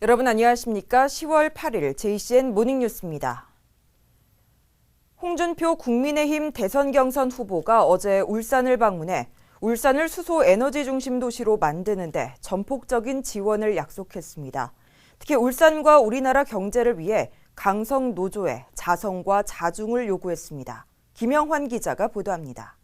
여러분 안녕하십니까? 10월 8일 JCN 모닝뉴스입니다. 홍준표 국민의힘 대선 경선 후보가 어제 울산을 방문해 울산을 수소 에너지 중심 도시로 만드는 데 전폭적인 지원을 약속했습니다. 특히 울산과 우리나라 경제를 위해 강성 노조에 자성과 자중을 요구했습니다. 김영환 기자가 보도합니다.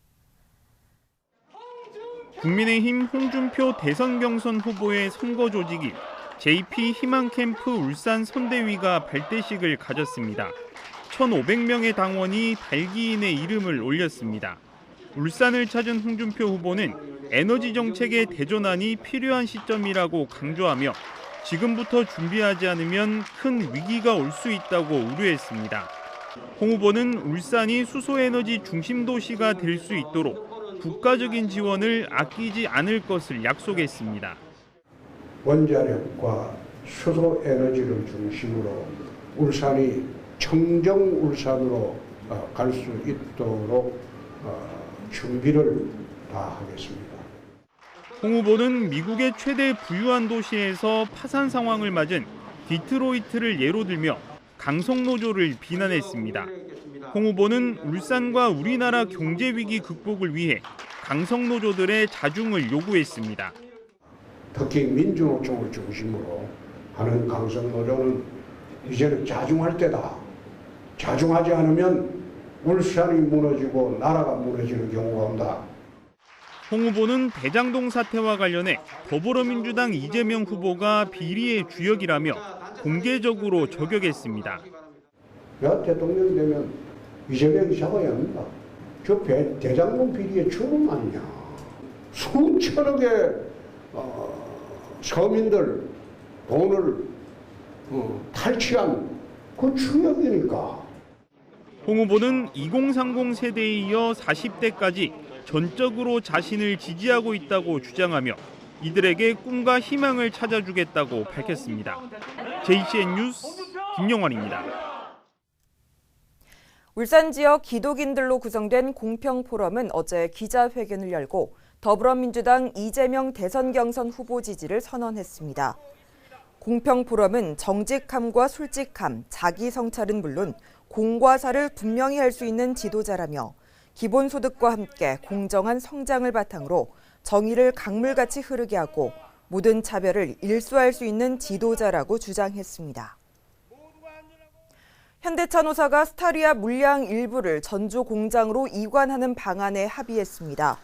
국민의힘 홍준표 대선 경선 후보의 선거 조직이 JP 희망캠프 울산 선대위가 발대식을 가졌습니다. 1,500명의 당원이 달기인의 이름을 올렸습니다. 울산을 찾은 홍준표 후보는 에너지 정책의 대전환이 필요한 시점이라고 강조하며 지금부터 준비하지 않으면 큰 위기가 올 수 있다고 우려했습니다. 홍 후보는 울산이 수소에너지 중심 도시가 될 수 있도록 국가적인 지원을 아끼지 않을 것을 약속했습니다. 원자력과 수소 에너지를 중심으로 울산이 청정 울산으로 갈 수 있도록 준비를 다 하겠습니다. 홍 후보는 미국의 최대 부유한 도시에서 파산 상황을 맞은 디트로이트를 예로 들며 강성노조를 비난했습니다. 홍 후보는 울산과 우리나라 경제 위기 극복을 위해 강성노조들의 자중을 요구했습니다. 특히 민주노 쪽을 중심으로 하는 강성노조는 이제는 자중할 때다. 자중하지 않으면 울산이 무너지고 나라가 무너지는 경우가 온다. 홍 후보는 대장동 사태와 관련해 더불어민주당 이재명 후보가 비리의 주역이라며 공개적으로 저격했습니다. 내가 대통령이 되면 이재명이 잡아야 합니다. 저 대장동 비리의 주범 아니냐. 수천억의 서민들 돈을 탈취한 그 주역이니까. 홍 후보는 2030 세대에 이어 40대까지 전적으로 자신을 지지하고 있다고 주장하며 이들에게 꿈과 희망을 찾아주겠다고 밝혔습니다. JCN 뉴스 김영환입니다. 울산 지역 기독인들로 구성된 공평포럼은 어제 기자회견을 열고 더불어민주당 이재명 대선 경선 후보 지지를 선언했습니다. 공평포럼은 정직함과 솔직함, 자기 성찰은 물론 공과 사를 분명히 할 수 있는 지도자라며 기본소득과 함께 공정한 성장을 바탕으로 정의를 강물같이 흐르게 하고 모든 차별을 일소할 수 있는 지도자라고 주장했습니다. 현대차 노사가 스타리아 물량 일부를 전주 공장으로 이관하는 방안에 합의했습니다.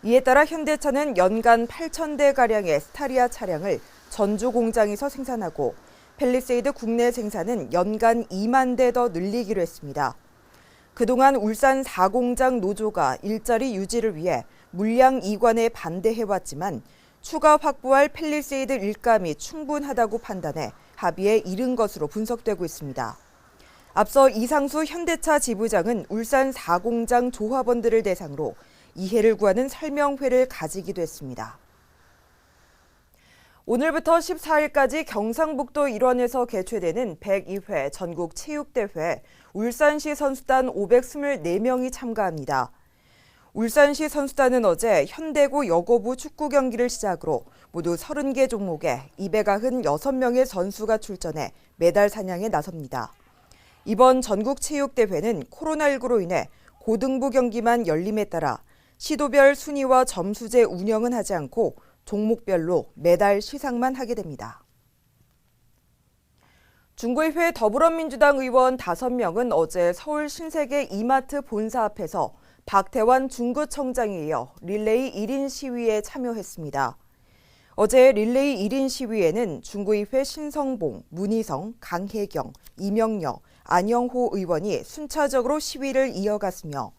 이에 따라 현대차는 연간 8,000대가량의 스타리아 차량을 전주 공장에서 생산하고 팰리세이드 국내 생산은 연간 2만 대 더 늘리기로 했습니다. 그동안 울산 4공장 노조가 일자리 유지를 위해 물량 이관에 반대해왔지만 추가 확보할 팰리세이드 일감이 충분하다고 판단해 합의에 이른 것으로 분석되고 있습니다. 앞서 이상수 현대차 지부장은 울산 4공장 조합원들을 대상으로 이해를 구하는 설명회를 가지기도 했습니다. 오늘부터 14일까지 경상북도 일원에서 개최되는 102회 전국체육대회 울산시 선수단 524명이 참가합니다. 울산시 선수단은 어제 현대고 여고부 축구 경기를 시작으로 모두 30개 종목에 296명의 선수가 출전해 메달 사냥에 나섭니다. 이번 전국체육대회는 코로나19로 인해 고등부 경기만 열림에 따라 시도별 순위와 점수제 운영은 하지 않고 종목별로 메달 시상만 하게 됩니다. 중구의회 더불어민주당 의원 5명은 어제 서울 신세계 이마트 본사 앞에서 박태환 중구청장에 이어 릴레이 1인 시위에 참여했습니다. 어제 릴레이 1인 시위에는 중구의회 신성봉, 문희성, 강혜경, 이명여, 안영호 의원이 순차적으로 시위를 이어갔으며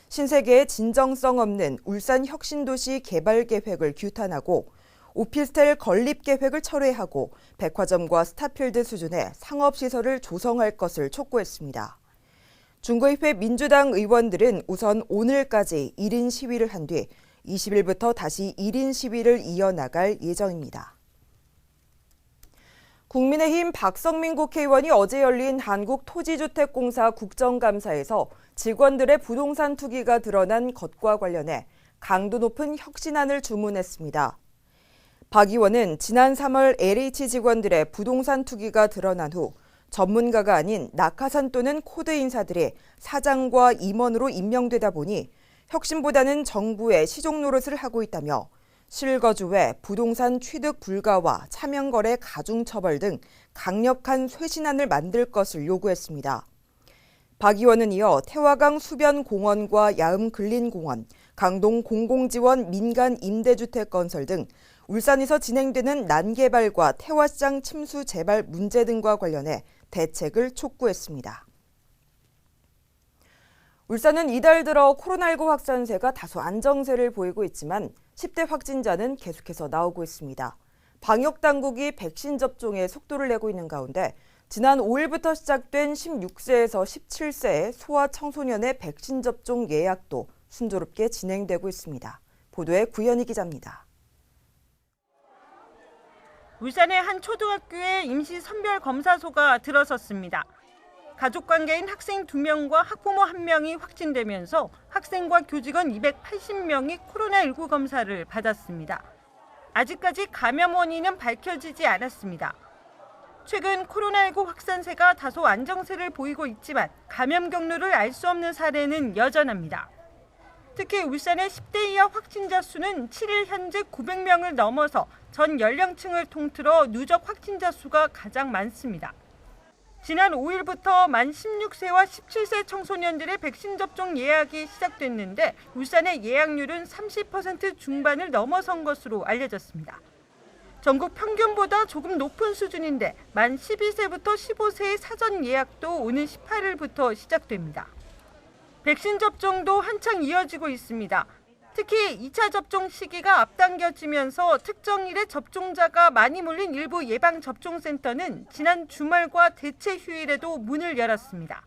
신세계의 진정성 없는 울산 혁신도시 개발 계획을 규탄하고 오피스텔 건립 계획을 철회하고 백화점과 스타필드 수준의 상업시설을 조성할 것을 촉구했습니다. 중구의회 민주당 의원들은 우선 오늘까지 1인 시위를 한 뒤 20일부터 다시 1인 시위를 이어나갈 예정입니다. 국민의힘 박성민 국회의원이 어제 열린 한국토지주택공사 국정감사에서 직원들의 부동산 투기가 드러난 것과 관련해 강도 높은 혁신안을 주문했습니다. 박 의원은 지난 3월 LH 직원들의 부동산 투기가 드러난 후 전문가가 아닌 낙하산 또는 코드 인사들이 사장과 임원으로 임명되다 보니 혁신보다는 정부의 시종 노릇을 하고 있다며 실거주 외 부동산 취득 불가와 차명거래 가중처벌 등 강력한 쇄신안을 만들 것을 요구했습니다. 박 의원은 이어 태화강 수변공원과 야음근린공원, 강동 공공지원 민간 임대주택 건설 등 울산에서 진행되는 난개발과 태화시장 침수 재발 문제 등과 관련해 대책을 촉구했습니다. 울산은 이달 들어 코로나19 확산세가 다소 안정세를 보이고 있지만 10대 확진자는 계속해서 나오고 있습니다. 방역당국이 백신 접종에 속도를 내고 있는 가운데 지난 5일부터 시작된 16세에서 17세의 소아청소년의 백신 접종 예약도 순조롭게 진행되고 있습니다. 보도에 구현희 기자입니다. 울산의 한 초등학교에 임시 선별검사소가 들어섰습니다. 가족관계인 학생 2명과 학부모 1명이 확진되면서 학생과 교직원 280명이 코로나19 검사를 받았습니다. 아직까지 감염 원인은 밝혀지지 않았습니다. 최근 코로나19 확산세가 다소 안정세를 보이고 있지만 감염 경로를 알 수 없는 사례는 여전합니다. 특히 울산의 10대 이하 확진자 수는 7일 현재 900명을 넘어서 전 연령층을 통틀어 누적 확진자 수가 가장 많습니다. 지난 5일부터 만 16세와 17세 청소년들의 백신 접종 예약이 시작됐는데 울산의 예약률은 30% 중반을 넘어선 것으로 알려졌습니다. 전국 평균보다 조금 높은 수준인데 만 12세부터 15세의 사전 예약도 오는 18일부터 시작됩니다. 백신 접종도 한창 이어지고 있습니다. 특히 2차 접종 시기가 앞당겨지면서 특정일에 접종자가 많이 몰린 일부 예방접종센터는 지난 주말과 대체 휴일에도 문을 열었습니다.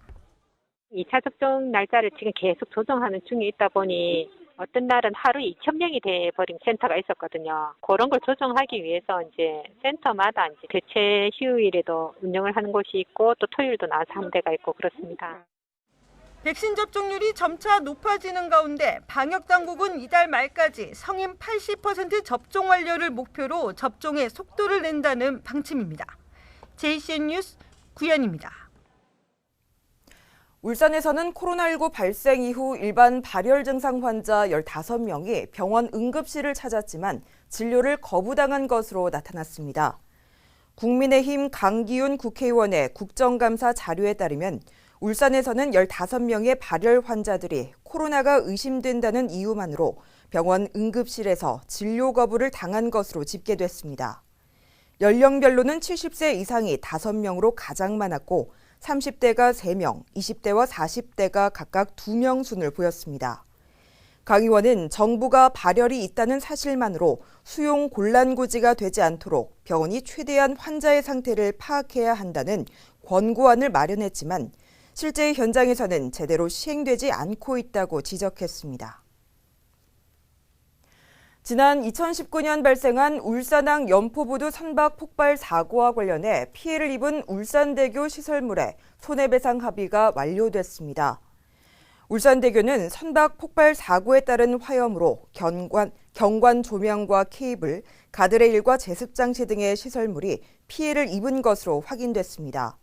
2차 접종 날짜를 지금 계속 조정하는 중에 있다 보니 어떤 날은 하루에 2,000명이 돼버린 센터가 있었거든요. 그런 걸 조정하기 위해서 이제 센터마다 이제 대체 휴일에도 운영을 하는 곳이 있고 또 토요일도 나와서 한 데가 있고 그렇습니다. 백신 접종률이 점차 높아지는 가운데 방역당국은 이달 말까지 성인 80% 접종 완료를 목표로 접종에 속도를 낸다는 방침입니다. JCN 뉴스 구현입니다. 울산에서는 코로나19 발생 이후 일반 발열 증상 환자 15명이 병원 응급실을 찾았지만 진료를 거부당한 것으로 나타났습니다. 국민의힘 강기훈 국회의원의 국정감사 자료에 따르면 울산에서는 15명의 발열 환자들이 코로나가 의심된다는 이유만으로 병원 응급실에서 진료 거부를 당한 것으로 집계됐습니다. 연령별로는 70세 이상이 5명으로 가장 많았고 30대가 3명, 20대와 40대가 각각 2명 순을 보였습니다. 강 의원은 정부가 발열이 있다는 사실만으로 수용 곤란고지가 되지 않도록 병원이 최대한 환자의 상태를 파악해야 한다는 권고안을 마련했지만 실제 현장에서는 제대로 시행되지 않고 있다고 지적했습니다. 지난 2019년 발생한 울산항 연포부두 선박 폭발 사고와 관련해 피해를 입은 울산대교 시설물의 손해배상 합의가 완료됐습니다. 울산대교는 선박 폭발 사고에 따른 화염으로 경관 조명과 케이블, 가드레일과 제습장치 등의 시설물이 피해를 입은 것으로 확인됐습니다.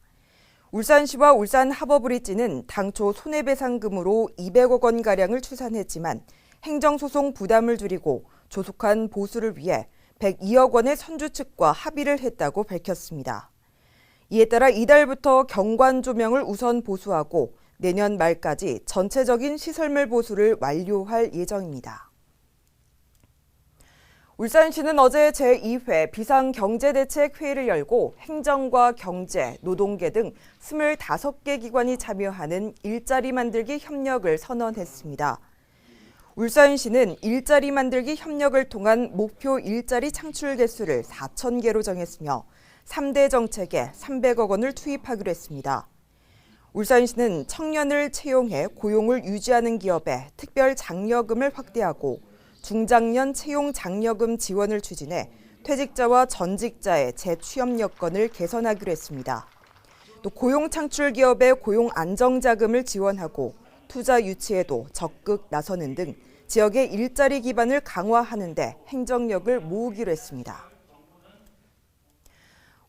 울산시와 울산하버브릿지는 당초 손해배상금으로 200억 원가량을 추산했지만 행정소송 부담을 줄이고 조속한 보수를 위해 102억 원의 선주 측과 합의를 했다고 밝혔습니다. 이에 따라 이달부터 경관 조명을 우선 보수하고 내년 말까지 전체적인 시설물 보수를 완료할 예정입니다. 울산시는 어제 제2회 비상경제대책회의를 열고 행정과 경제, 노동계 등 25개 기관이 참여하는 일자리 만들기 협력을 선언했습니다. 울산시는 일자리 만들기 협력을 통한 목표 일자리 창출 개수를 4,000개로 정했으며 3대 정책에 300억 원을 투입하기로 했습니다. 울산시는 청년을 채용해 고용을 유지하는 기업에 특별 장려금을 확대하고 중장년 채용 장려금 지원을 추진해 퇴직자와 전직자의 재취업 여건을 개선하기로 했습니다. 또 고용 창출 기업의 고용 안정자금을 지원하고 투자 유치에도 적극 나서는 등 지역의 일자리 기반을 강화하는 데 행정력을 모으기로 했습니다.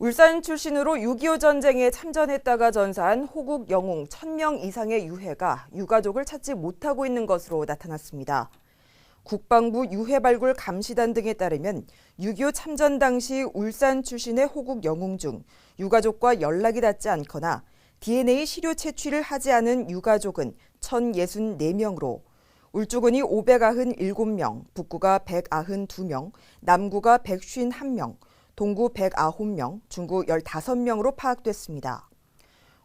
울산 출신으로 6.25 전쟁에 참전했다가 전사한 호국 영웅 1,000명 이상의 유해가 유가족을 찾지 못하고 있는 것으로 나타났습니다. 국방부 유해발굴 감시단 등에 따르면 6.25 참전 당시 울산 출신의 호국 영웅 중 유가족과 연락이 닿지 않거나 DNA 시료 채취를 하지 않은 유가족은 1,064명으로 울주군이 597명, 북구가 192명, 남구가 151명, 동구 109명, 중구 15명으로 파악됐습니다.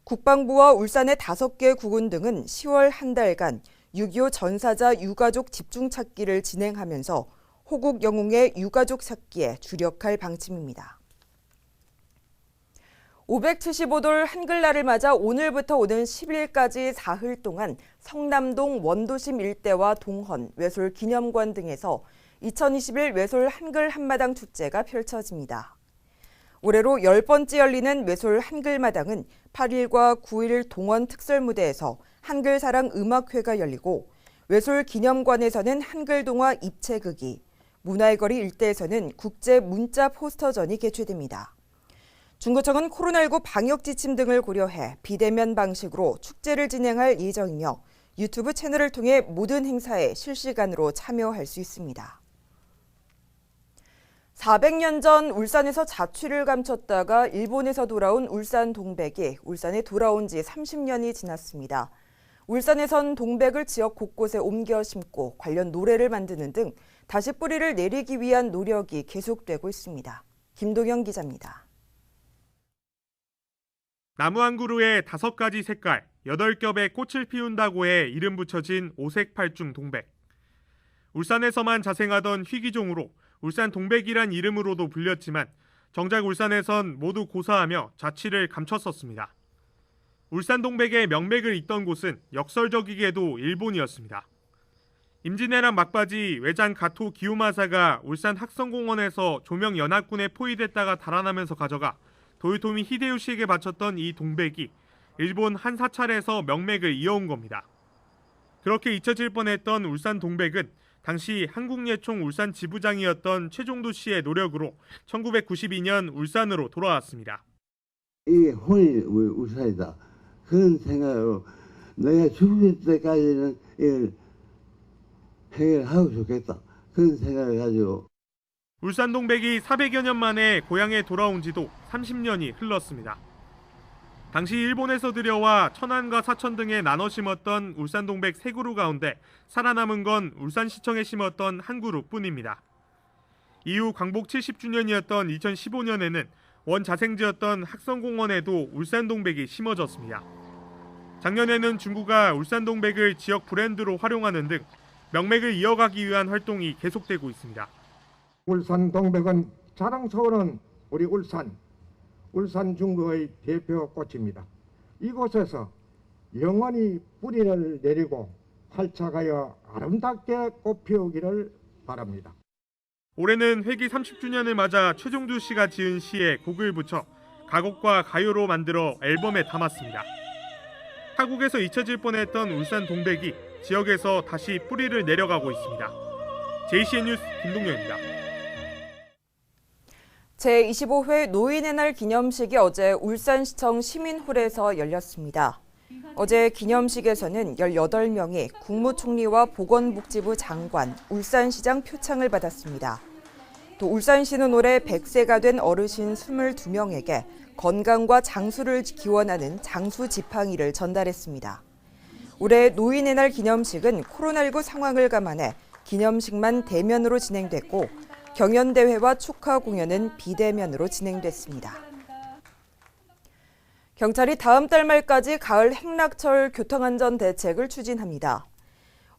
국방부와 울산의 5개 구군 등은 10월 한 달간 6.25 전사자 유가족 집중 찾기를 진행하면서 호국 영웅의 유가족 찾기에 주력할 방침입니다. 575돌 한글날을 맞아 오늘부터 오는 10일까지 사흘 동안 성남동 원도심 일대와 동헌, 외솔 기념관 등에서 2021 외솔 한글 한마당 축제가 펼쳐집니다. 올해로 10번째 열리는 외솔 한글마당은 8일과 9일 동원 특설무대에서 한글사랑 음악회가 열리고 외솔 기념관에서는 한글동화 입체극이, 문화의 거리 일대에서는 국제 문자 포스터전이 개최됩니다. 중구청은 코로나19 방역 지침 등을 고려해 비대면 방식으로 축제를 진행할 예정이며 유튜브 채널을 통해 모든 행사에 실시간으로 참여할 수 있습니다. 400년 전 울산에서 자취를 감췄다가 일본에서 돌아온 울산 동백이 울산에 돌아온 지 30년이 지났습니다. 울산에선 동백을 지역 곳곳에 옮겨 심고 관련 노래를 만드는 등 다시 뿌리를 내리기 위한 노력이 계속되고 있습니다. 김동영 기자입니다. 나무 한 그루에 5가지 색깔, 8겹의 꽃을 피운다고 해 이름 붙여진 오색팔중 동백. 울산에서만 자생하던 희귀종으로 울산 동백이란 이름으로도 불렸지만 정작 울산에선 모두 고사하며 자취를 감췄었습니다. 울산 동백의 명맥을 잇던 곳은 역설적이게도 일본이었습니다. 임진왜란 막바지 외장 가토 기요마사가 울산 학성공원에서 조명 연합군에 포위됐다가 달아나면서 가져가 도요토미 히데요시에게 바쳤던 이 동백이 일본 한 사찰에서 명맥을 이어온 겁니다. 그렇게 잊혀질 뻔했던 울산 동백은 당시 한국예총 울산 지부장이었던 최종도 씨의 노력으로 1992년 울산으로 돌아왔습니다. 이게 혼이 울산이다. 그런 생각으로 내가 죽을 때까지는 이걸 해결하고 좋겠다. 그런 생각을 가지고 울산 동백이 400여 년 만에 고향에 돌아온 지도 30년이 흘렀습니다. 당시 일본에서 들여와 천안과 사천 등에 나눠 심었던 울산 동백 3그루 가운데 살아남은 건 울산시청에 심었던 한 그루뿐입니다. 이후 광복 70주년이었던 2015년에는 원자생지였던 학성공원에도 울산 동백이 심어졌습니다. 작년에는 중구가 울산 동백을 지역 브랜드로 활용하는 등 명맥을 이어가기 위한 활동이 계속되고 있습니다. 울산 동백은 자랑스러운 우리 울산 중구의 대표 꽃입니다. 이곳에서 영원히 뿌리를 내리고 활착하여 아름답게 꽃피우기를 바랍니다. 올해는 회기 30주년을 맞아 최종두 씨가 지은 시에 곡을 붙여 가곡과 가요로 만들어 앨범에 담았습니다. 타국에서 잊혀질 뻔했던 울산 동백이 지역에서 다시 뿌리를 내려가고 있습니다. JCN 뉴스 김동현입니다. 제25회 노인의 날 기념식이 어제 울산시청 시민홀에서 열렸습니다. 어제 기념식에서는 18명이 국무총리와 보건복지부 장관, 울산시장 표창을 받았습니다. 또 울산시는 올해 100세가 된 어르신 22명에게 건강과 장수를 기원하는 장수 지팡이를 전달했습니다. 올해 노인의 날 기념식은 코로나19 상황을 감안해 기념식만 대면으로 진행됐고 경연대회와 축하 공연은 비대면으로 진행됐습니다. 경찰이 다음 달 말까지 가을 행락철 교통안전 대책을 추진합니다.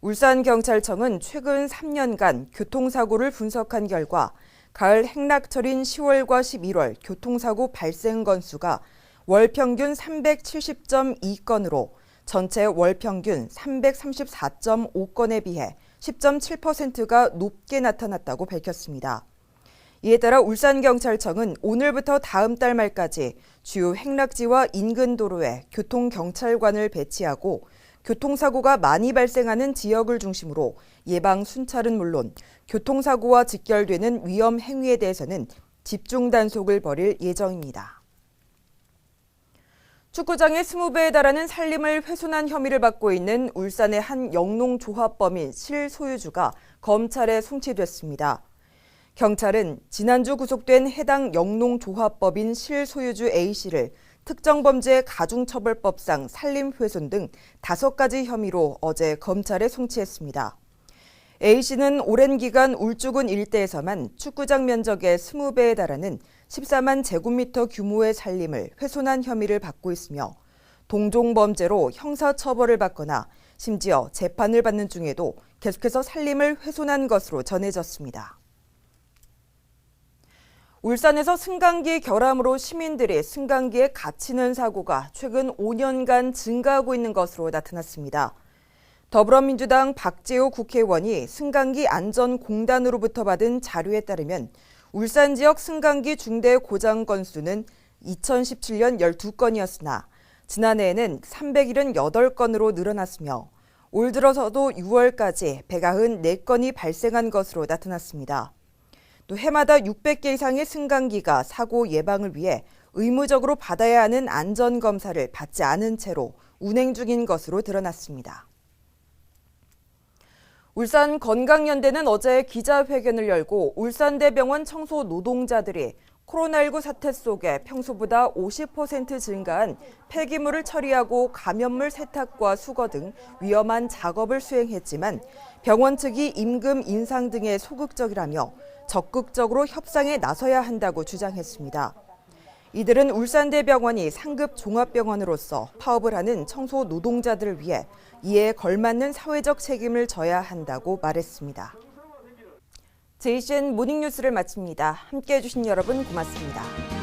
울산경찰청은 최근 3년간 교통사고를 분석한 결과 가을 행락철인 10월과 11월 교통사고 발생 건수가 월 평균 370.2건으로 전체 월 평균 334.5건에 비해 10.7%가 높게 나타났다고 밝혔습니다. 이에 따라 울산경찰청은 오늘부터 다음 달 말까지 주요 행락지와 인근 도로에 교통경찰관을 배치하고 교통사고가 많이 발생하는 지역을 중심으로 예방 순찰은 물론 교통사고와 직결되는 위험 행위에 대해서는 집중 단속을 벌일 예정입니다. 축구장의 20배에 달하는 산림을 훼손한 혐의를 받고 있는 울산의 한 영농조합법인 실소유주가 검찰에 송치됐습니다. 경찰은 지난주 구속된 해당 영농조합법인 실소유주 A씨를 특정범죄 가중처벌법상 산림훼손 등 5가지 혐의로 어제 검찰에 송치했습니다. A씨는 오랜 기간 울주군 일대에서만 축구장 면적의 20배에 달하는 14만 제곱미터 규모의 산림을 훼손한 혐의를 받고 있으며 동종범죄로 형사처벌을 받거나 심지어 재판을 받는 중에도 계속해서 산림을 훼손한 것으로 전해졌습니다. 울산에서 승강기 결함으로 시민들이 승강기에 갇히는 사고가 최근 5년간 증가하고 있는 것으로 나타났습니다. 더불어민주당 박재호 국회의원이 승강기 안전공단으로부터 받은 자료에 따르면 울산 지역 승강기 중대 고장 건수는 2017년 12건이었으나 지난해에는 378건으로 늘어났으며 올 들어서도 6월까지 194건이 발생한 것으로 나타났습니다. 또 해마다 600개 이상의 승강기가 사고 예방을 위해 의무적으로 받아야 하는 안전검사를 받지 않은 채로 운행 중인 것으로 드러났습니다. 울산 건강연대는 어제 기자회견을 열고 울산대병원 청소 노동자들이 코로나19 사태 속에 평소보다 50% 증가한 폐기물을 처리하고 감염물 세탁과 수거 등 위험한 작업을 수행했지만 병원 측이 임금 인상 등에 소극적이라며 적극적으로 협상에 나서야 한다고 주장했습니다. 이들은 울산대병원이 상급 종합병원으로서 파업을 하는 청소 노동자들을 위해 이에 걸맞는 사회적 책임을 져야 한다고 말했습니다. JCN 모닝뉴스를 마칩니다. 함께해 주신 여러분 고맙습니다.